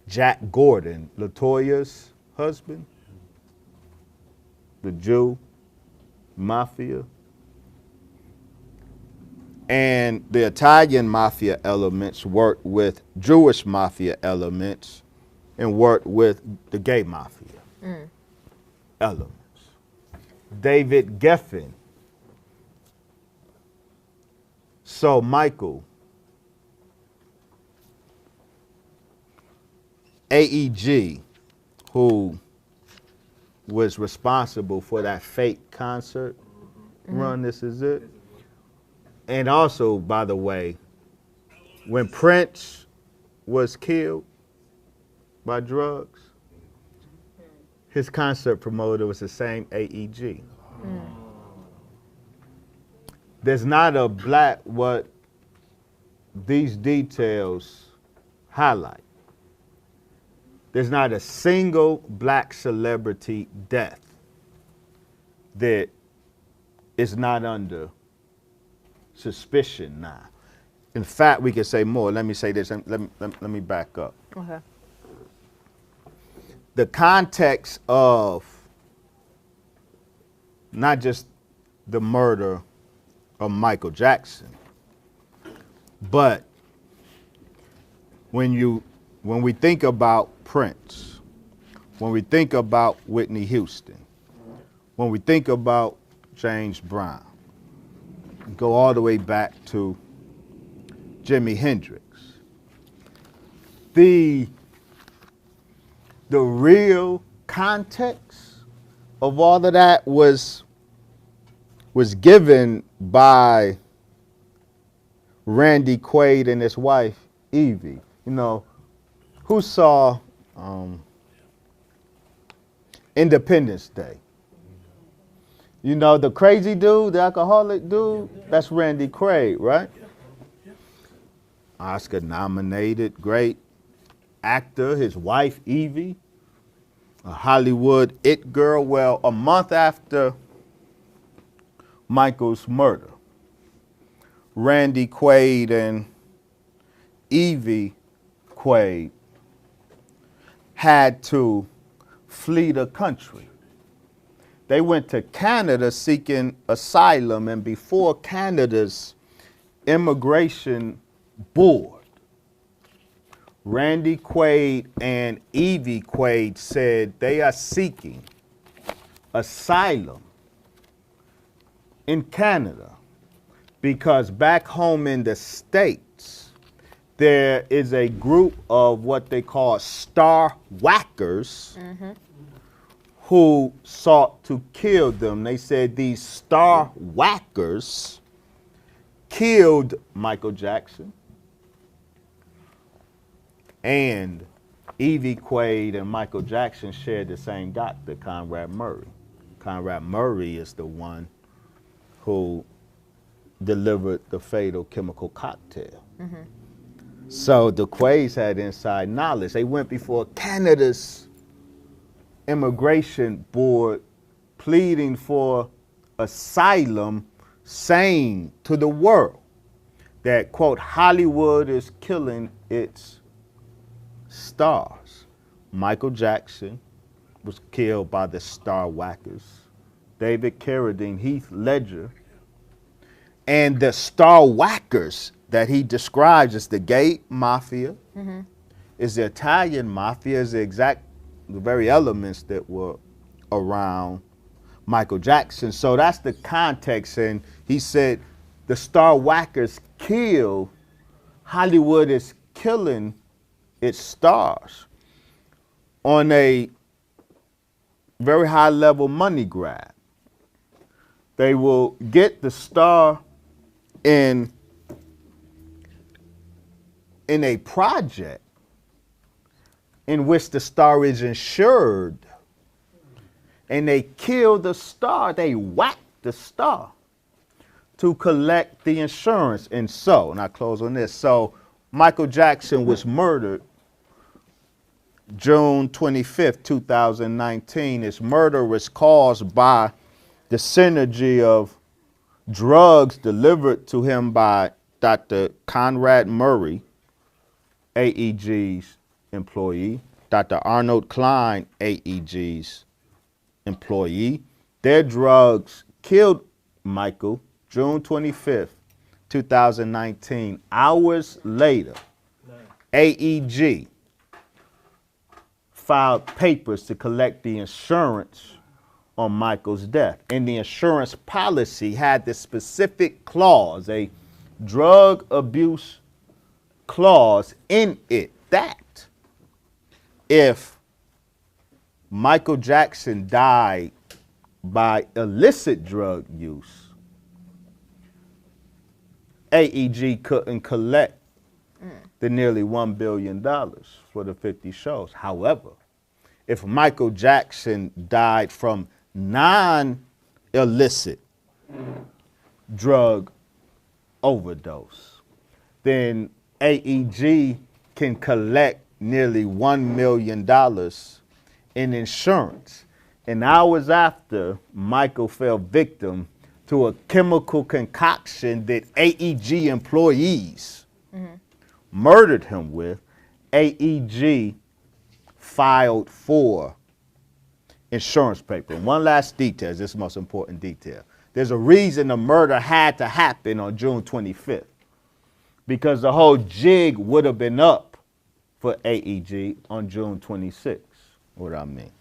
Jack Gordon, LaToya's husband, the Jew mafia. And the Italian mafia elements worked with Jewish mafia elements and worked with the gay mafia elements. David Geffen. So Michael, AEG, who was responsible for that fake concert run, This Is It. And also, by the way, when Prince was killed by drugs, his concert promoter was the same AEG. There's not a black, what these details highlight. There's not a single black celebrity death that is not under suspicion now. In fact, we could say more. Let me say this. Let me back up. Okay. The context of not just the murder of Michael Jackson, but when we think about Prince, when we think about Whitney Houston, when we think about James Brown, go all the way back to Jimi Hendrix. The real context of all of that was given by Randy Quaid and his wife, Evie. You know, who saw Independence Day? You know, the crazy dude, the alcoholic dude, that's Randy Quaid, right? Oscar nominated, great actor, his wife, Evie, a Hollywood it girl. Well, a month after Michael's murder, Randy Quaid and Evie Quaid had to flee the country. They went to Canada seeking asylum, and before Canada's immigration board, Randy Quaid and Evie Quaid said they are seeking asylum in Canada because back home in the States, there is a group of what they call star whackers who sought to kill them. They said these star whackers killed Michael Jackson, and Evie Quaid and Michael Jackson shared the same doctor, Conrad Murray. Conrad Murray is the one who delivered the fatal chemical cocktail. So the Quaids had inside knowledge. They went before Canada's immigration board pleading for asylum, saying to the world that, quote, Hollywood is killing its stars. Michael Jackson was killed by the star whackers. David Carradine, Heath Ledger, and the star whackers that he describes as the gay mafia, is the Italian mafia, is the very elements that were around Michael Jackson. So that's the context. And he said the star whackers kill, Hollywood is killing its stars on a very high level money grab. They will get the star in a project in which the star is insured, and they kill the star, they whack the star to collect the insurance. And I close on this. So Michael Jackson was murdered June 25th, 2019. His murder was caused by the synergy of drugs delivered to him by Dr. Conrad Murray, AEG's employee, Dr. Arnold Klein, AEG's employee. Their drugs killed Michael June 25th, 2019. Hours later, AEG filed papers to collect the insurance on Michael's death. And the insurance policy had this specific clause, a drug abuse clause in it, that if Michael Jackson died by illicit drug use, AEG couldn't collect the nearly $1 billion for the 50 shows. However, if Michael Jackson died from non-illicit drug overdose, then AEG can collect nearly $1 million in insurance. And hours after Michael fell victim to a chemical concoction that AEG employees murdered him with, AEG filed for insurance paper. And one last detail, this is the most important detail. There's a reason the murder had to happen on June 25th, because the whole jig would have been up for AEG on June 26th. What do I mean?